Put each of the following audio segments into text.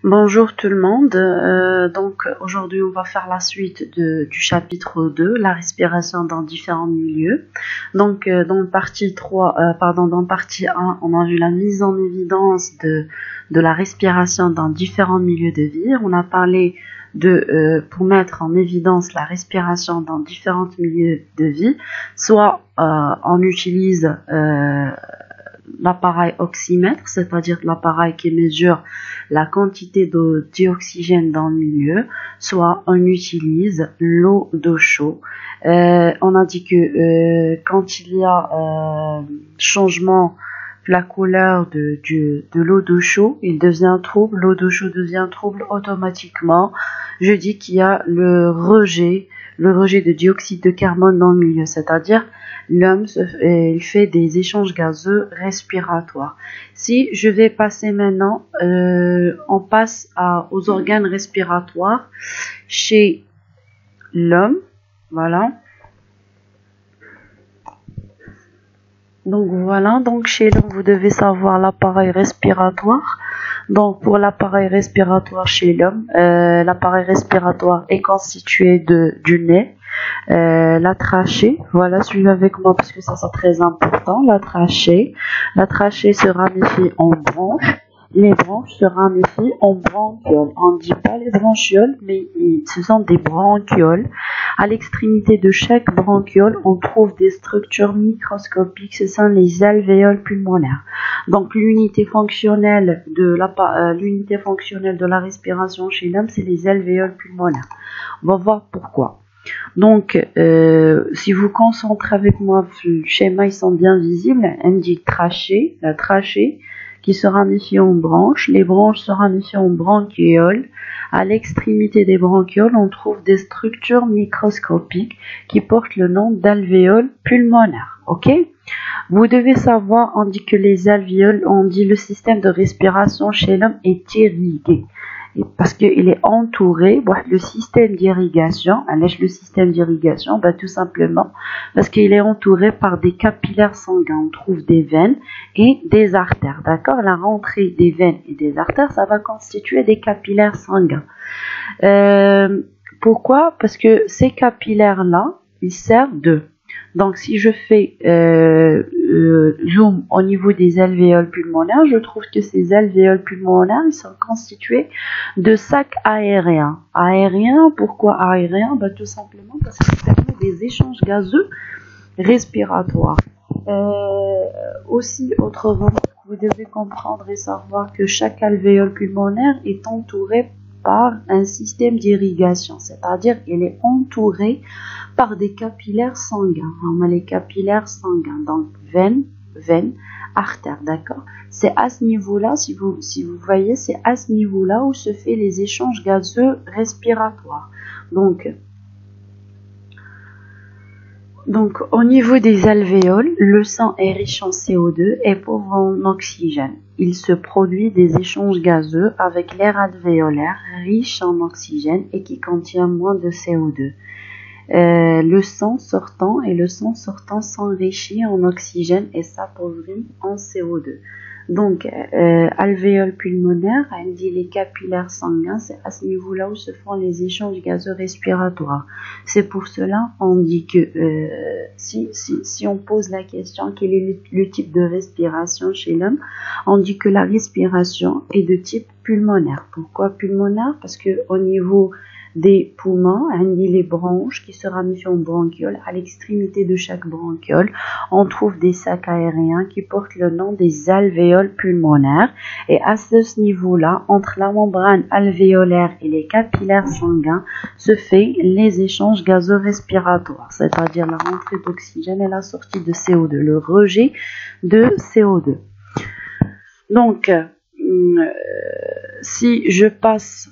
Bonjour tout le monde. Donc aujourd'hui on va faire la suite du chapitre 2, la respiration dans différents milieux. Donc dans partie 3, dans partie 1, on a vu la mise en évidence de la respiration dans différents milieux de vie. On a parlé pour mettre en évidence la respiration dans différents milieux de vie, soit on utilise l'appareil oxymètre, c'est-à-dire l'appareil qui mesure la quantité de dioxygène dans le milieu, soit on utilise l'eau d'eau chaude. On a dit que quand il y a changement de la couleur de l'eau d'eau chaude, il devient trouble, l'eau d'eau chaude devient trouble automatiquement. Je dis qu'il y a le rejet de dioxyde de carbone dans le milieu, c'est-à-dire l'homme il fait des échanges gazeux respiratoires. Si je vais passer maintenant, on passe aux organes respiratoires chez l'homme, voilà. Donc chez l'homme, vous devez savoir l'appareil respiratoire. Donc pour l'appareil respiratoire chez l'homme, l'appareil respiratoire est constitué du nez, la trachée, voilà, suivez avec moi parce que ça c'est très important. La trachée se ramifie en branches, les branches se ramifient en bronchioles. On ne dit pas les bronchioles, mais ce sont des bronchioles. À l'extrémité de chaque bronchiole, on trouve des structures microscopiques, ce sont les alvéoles pulmonaires. Donc l'unité fonctionnelle de la respiration chez l'homme, c'est les alvéoles pulmonaires. On va voir pourquoi. Donc, si vous concentrez avec moi, le schéma, ils sont bien visibles. On dit trachée, la trachée qui se ramifie en branches. Les branches se ramifient en bronchioles. À l'extrémité des bronchioles, on trouve des structures microscopiques qui portent le nom d'alvéoles pulmonaires. Ok? Vous devez savoir, on dit que les alvéoles, on dit le système de respiration chez l'homme est irrigué. Parce qu'il est entouré, le système d'irrigation, tout simplement parce qu'il est entouré par des capillaires sanguins. On trouve des veines et des artères, d'accord? La rentrée des veines et des artères, ça va constituer des capillaires sanguins. Pourquoi? Parce que ces capillaires-là, ils servent Donc si je fais zoom au niveau des alvéoles pulmonaires, je trouve que ces alvéoles pulmonaires sont constitués de sacs aériens. Pourquoi aériens? Tout simplement parce qu'ils permettent des échanges gazeux respiratoires. Aussi, autrement, vous devez comprendre et savoir que chaque alvéole pulmonaire est entouré par un système d'irrigation, c'est-à-dire il est entouré par des capillaires sanguins. On a les capillaires sanguins, donc veine, artère, d'accord? C'est à ce niveau-là, si vous voyez, c'est à ce niveau-là où se fait les échanges gazeux respiratoires. Donc, au niveau des alvéoles, le sang est riche en CO2 et pauvre en oxygène. Il se produit des échanges gazeux avec l'air alvéolaire riche en oxygène et qui contient moins de CO2. Le sang sortant s'enrichit en oxygène et s'appauvrit en CO2. Donc, alvéole pulmonaire, elle dit les capillaires sanguins, c'est à ce niveau-là où se font les échanges gazeux respiratoires. C'est pour cela on dit que si on pose la question quel est le type de respiration chez l'homme, on dit que la respiration est de type pulmonaire. Pourquoi pulmonaire? Parce que au niveau des poumons, on dit les branches qui se ramifient en bronchioles. À l'extrémité de chaque bronchiole, on trouve des sacs aériens qui portent le nom des alvéoles pulmonaires. Et à ce niveau-là, entre la membrane alvéolaire et les capillaires sanguins, se fait les échanges gazeux respiratoires, c'est-à-dire la rentrée d'oxygène et la sortie de CO2, le rejet de CO2. Donc, si je passe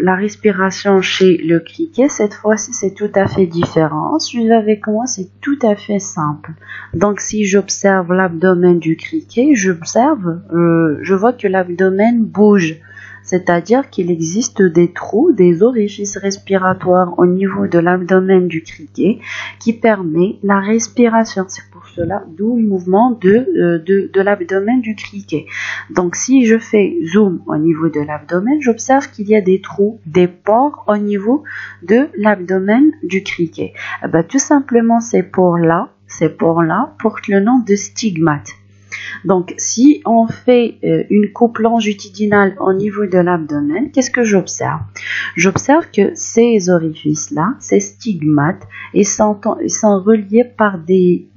la respiration chez le criquet, cette fois-ci c'est tout à fait différent. Suivez avec moi, c'est tout à fait simple. Donc si j'observe l'abdomen du criquet, je vois que l'abdomen bouge. c'est-à-dire qu'il existe des trous, des orifices respiratoires au niveau de l'abdomen du criquet qui permet la respiration. C'est pour cela, d'où le mouvement de l'abdomen du criquet. Donc si je fais zoom au niveau de l'abdomen, j'observe qu'il y a des trous, des pores au niveau de l'abdomen du criquet. Tout simplement ces pores-là portent le nom de stigmates. Donc, si on fait une coupe longitudinale au niveau de l'abdomen, qu'est-ce que j'observe? J'observe que ces orifices-là, ces stigmates, ils sont reliés par des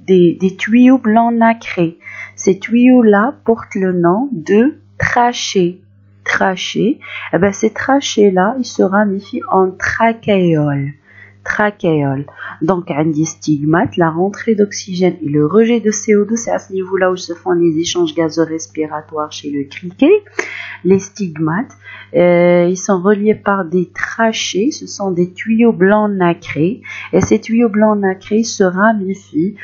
tuyaux blancs nacrés. Ces tuyaux-là portent le nom de trachées. Ces trachées-là, ils se ramifient en trachéoles. Donc, un des stigmates, la rentrée d'oxygène et le rejet de CO2, c'est à ce niveau-là où se font les échanges gazorespiratoires chez le criquet. Les stigmates, ils sont reliés par des trachées, ce sont des tuyaux blancs nacrés, et ces tuyaux blancs nacrés se ramifient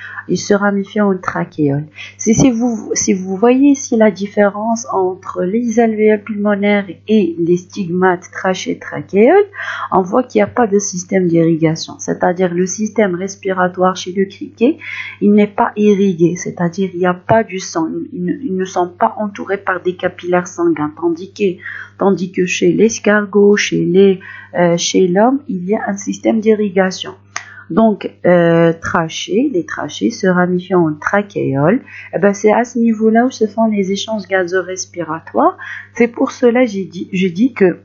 en trachéoles. Si vous voyez ici la différence entre les alvéoles pulmonaires et les stigmates trachées trachéoles, on voit qu'il n'y a pas de système d'irrigation, c'est-à-dire le système respiratoire chez le criquet, il n'est pas irrigué, c'est-à-dire il n'y a pas du sang, ils ne sont pas entourés par des capillaires sanguins, tandis que chez l'escargot, chez l'homme, il y a un système d'irrigation. Donc, les trachées se ramifient en trachéoles. C'est à ce niveau-là où se font les échanges gazorespiratoires. C'est pour cela que je dis que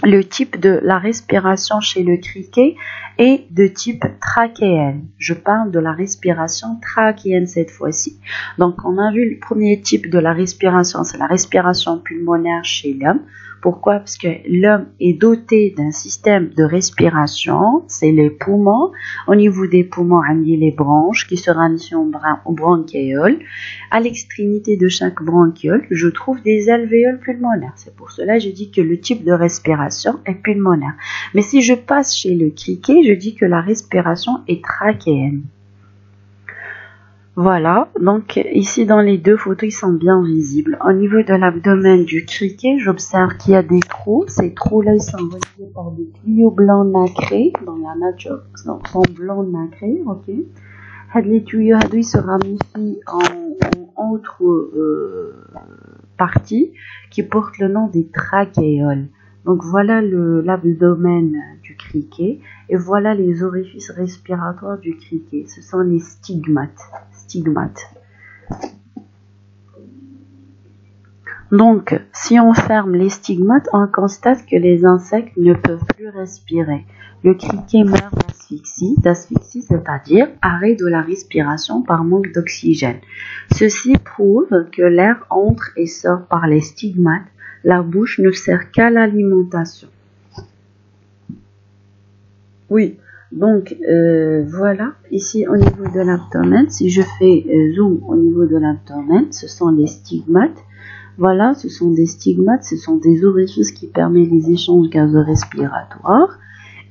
le type de la respiration chez le criquet est de type trachéenne. Je parle de la respiration trachéenne cette fois-ci. Donc, on a vu le premier type de la respiration, c'est la respiration pulmonaire chez l'homme. Pourquoi? Parce que l'homme est doté d'un système de respiration, c'est les poumons. Au niveau des poumons, on a les branches qui se ramifient aux bronchioles. À l'extrémité de chaque bronchiole, je trouve des alvéoles pulmonaires. C'est pour cela que je dis que le type de respiration est pulmonaire. Mais si je passe chez le criquet, je dis que la respiration est trachéenne. Voilà, donc ici dans les deux photos, ils sont bien visibles. Au niveau de l'abdomen du criquet, j'observe qu'il y a des trous. Ces trous-là, ils sont reliés par des tuyaux blancs nacrés. Dans la nature, ils sont blancs nacrés, ok. Les tuyaux, ils se ramifient en autre partie qui porte le nom des trachéoles. Donc voilà l'abdomen du criquet et voilà les orifices respiratoires du criquet. Ce sont les stigmates. Donc, si on ferme les stigmates, on constate que les insectes ne peuvent plus respirer. Le criquet meurt d'asphyxie, c'est-à-dire arrêt de la respiration par manque d'oxygène. Ceci prouve que l'air entre et sort par les stigmates. La bouche ne sert qu'à l'alimentation. Oui, donc voilà, ici au niveau de l'abdomen, si je fais zoom au niveau de l'abdomen, ce sont les stigmates. Voilà, ce sont des stigmates, ce sont des orifices qui permettent les échanges gazorespiratoires.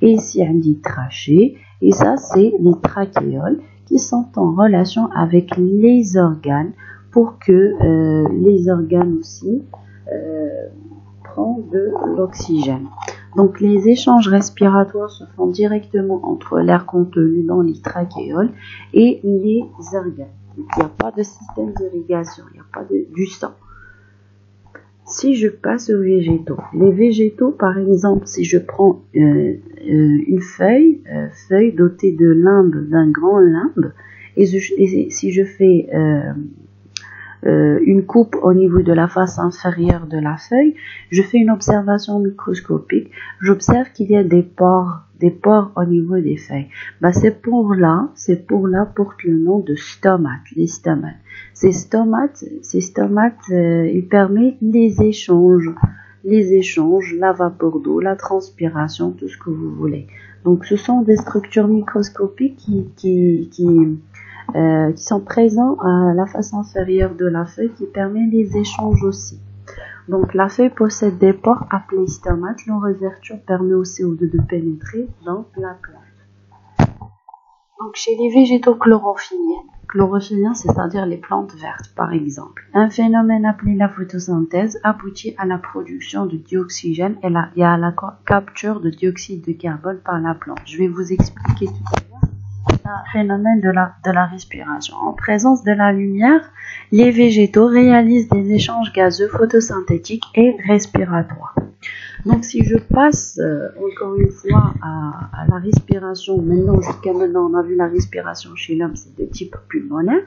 Et ici, on dit trachée, et ça, c'est les trachéoles qui sont en relation avec les organes pour que les organes aussi prennent de l'oxygène. Donc, les échanges respiratoires se font directement entre l'air contenu dans les trachéoles et les organes. Donc, il n'y a pas de système d'irrigation, il n'y a pas du sang. Si je passe aux végétaux, les végétaux, par exemple, si je prends une feuille dotée de limbe, d'un grand limbe, et si je fais une coupe au niveau de la face inférieure de la feuille, je fais une observation microscopique, j'observe qu'il y a des pores au niveau des feuilles. Ces pores-là portent le nom de stomates, les stomates. Ces stomates, ils permettent les échanges, la vapeur d'eau, la transpiration, tout ce que vous voulez. Donc, ce sont des structures microscopiques qui sont présents à la face inférieure de la feuille qui permet les échanges aussi. Donc la feuille possède des pores appelés stomates. Leur ouverture permet au CO2 de pénétrer dans la plante. Donc chez les végétaux Chlorophyllien, c'est-à-dire les plantes vertes, par exemple. Un phénomène appelé la photosynthèse aboutit à la production de dioxygène et à la capture de dioxyde de carbone par la plante. Je vais vous expliquer tout à l'heure un phénomène de la respiration. En présence de la lumière, les végétaux réalisent des échanges gazeux photosynthétiques et respiratoires. Donc si je passe encore une fois à la respiration, jusqu'à maintenant on a vu la respiration chez l'homme, c'est de type pulmonaire.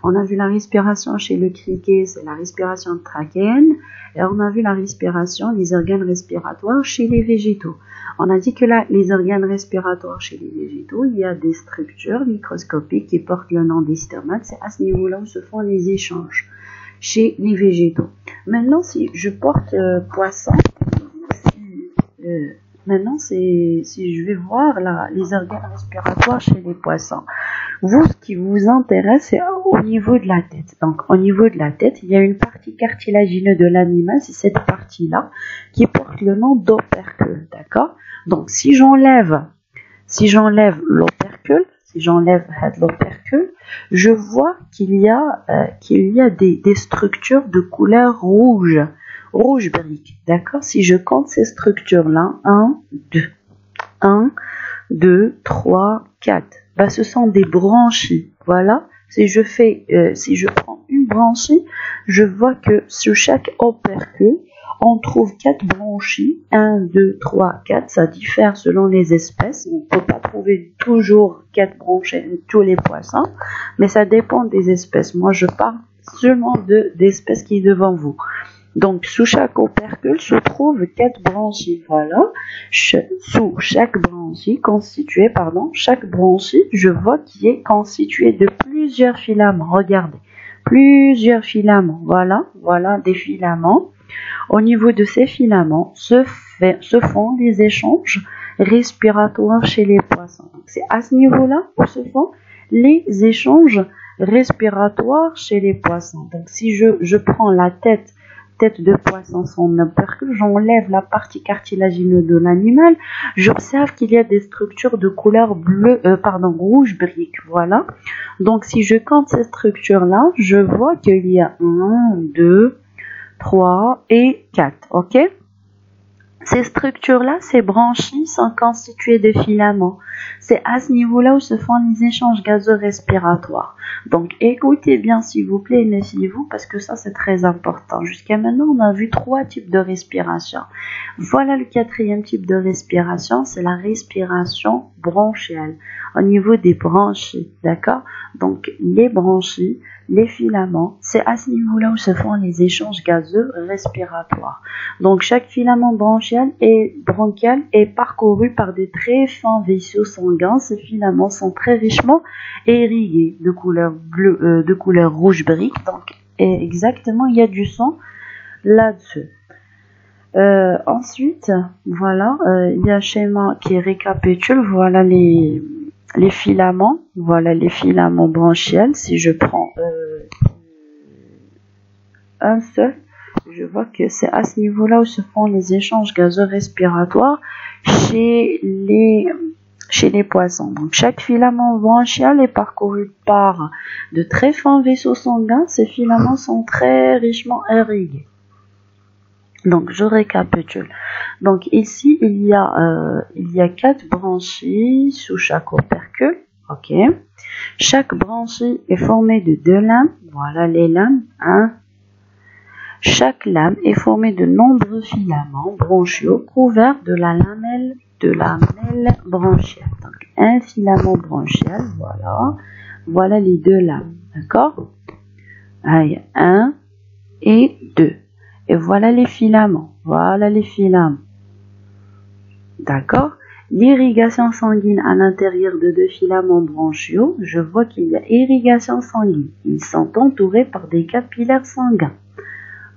On a vu la respiration chez le criquet, c'est la respiration trachéenne. Et on a vu la respiration, les organes respiratoires chez les végétaux. On a dit que là, les organes respiratoires chez les végétaux, il y a des structures microscopiques qui portent le nom des stomates. C'est à ce niveau-là où se font les échanges chez les végétaux. Maintenant, si je porte poisson, maintenant, si je vais voir les organes respiratoires chez les poissons, vous, ce qui vous intéresse, c'est au niveau de la tête. Donc, au niveau de la tête, il y a une partie cartilagineuse de l'animal, c'est cette partie-là, qui porte le nom d'opercule, d'accord? Donc, si j'enlève l'opercule, je vois qu'il y a des structures de couleur rouge brique, d'accord? Si je compte ces structures-là, 1, 2, 3, 4, bah, ce sont des branchies, voilà. Si je prends une branchie, je vois que sur chaque opercule, on trouve 4 branchies, 1, 2, 3, 4, ça diffère selon les espèces, on ne peut pas trouver toujours 4 branchies tous les poissons, mais ça dépend des espèces. Moi, je parle seulement d'espèces qui est devant vous. Donc, sous chaque opercule se trouvent 4 branchies. Voilà. Sous chaque branchie chaque branchie, je vois qu'il est constitué de plusieurs filaments. Regardez. Plusieurs filaments. Voilà des filaments. Au niveau de ces filaments, se font des échanges respiratoires chez les poissons. C'est à ce niveau-là où se font les échanges respiratoires chez les poissons. Donc, si je prends la tête de poisson sans opercule, j'enlève la partie cartilagineuse de l'animal, j'observe qu'il y a des structures de couleur rouge brique, voilà. Donc, si je compte ces structures-là, je vois qu'il y a 1, 2, 3 et 4, ok? Ces structures-là, ces branchies sont constituées de filaments. C'est à ce niveau-là où se font les échanges gazeux respiratoires. Donc, écoutez bien, s'il vous plaît, méfiez-vous, parce que ça, c'est très important. Jusqu'à maintenant, on a vu 3 types de respiration. Voilà le 4e type de respiration, c'est la respiration bronchiale, au niveau des branchies, d'accord? Donc, les branchies, les filaments, c'est à ce niveau-là où se font les échanges gazeux respiratoires. Donc, chaque filament bronchial est parcouru par des très fins vaisseaux sanguins. Ces filaments sont très richement irrigués de couleur rouge brique. Donc, exactement, il y a du sang là-dessus. Ensuite, voilà, il y a un schéma qui récapitule. Voilà les filaments. Voilà les filaments bronchiales. Si je prends un seul, je vois que c'est à ce niveau-là où se font les échanges gazeux respiratoires chez les poissons. Donc, chaque filament bronchial est parcouru par de très fins vaisseaux sanguins. Ces filaments sont très richement irrigués. Donc, je récapitule. Donc, ici, il y a 4 branchies sous chaque opercule. Ok. Chaque branchie est formée de 2 lames. Voilà les lames. Chaque lame est formée de nombreux filaments bronchiaux couverts de la lamelle bronchiale. Donc, un filament bronchial, voilà. Voilà les 2 lames. D'accord? Il y a 1 et 2. Et voilà les filaments. D'accord? L'irrigation sanguine à l'intérieur de 2 filaments bronchiaux, je vois qu'il y a irrigation sanguine. Ils sont entourés par des capillaires sanguins.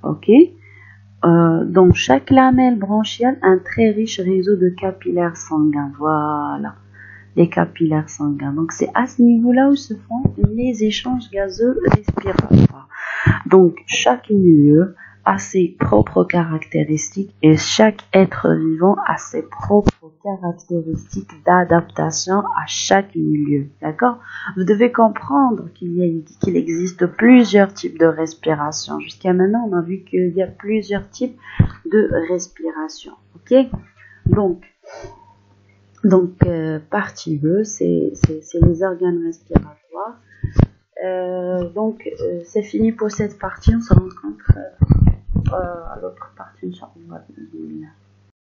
Ok? Donc, chaque lamelle bronchiale a un très riche réseau de capillaires sanguins. Voilà, les capillaires sanguins. Donc, c'est à ce niveau-là où se font les échanges gazeux respiratoires. Donc, chaque milieu a ses propres caractéristiques et chaque être vivant a ses propres caractéristiques d'adaptation à chaque milieu. D'accord? Vous devez comprendre qu'il existe plusieurs types de respiration. Jusqu'à maintenant, on a vu qu'il y a plusieurs types de respiration. Ok? Donc, partie 2, c'est les organes respiratoires. C'est fini pour cette partie. On se rencontre à l'autre partie, Inch'Allah.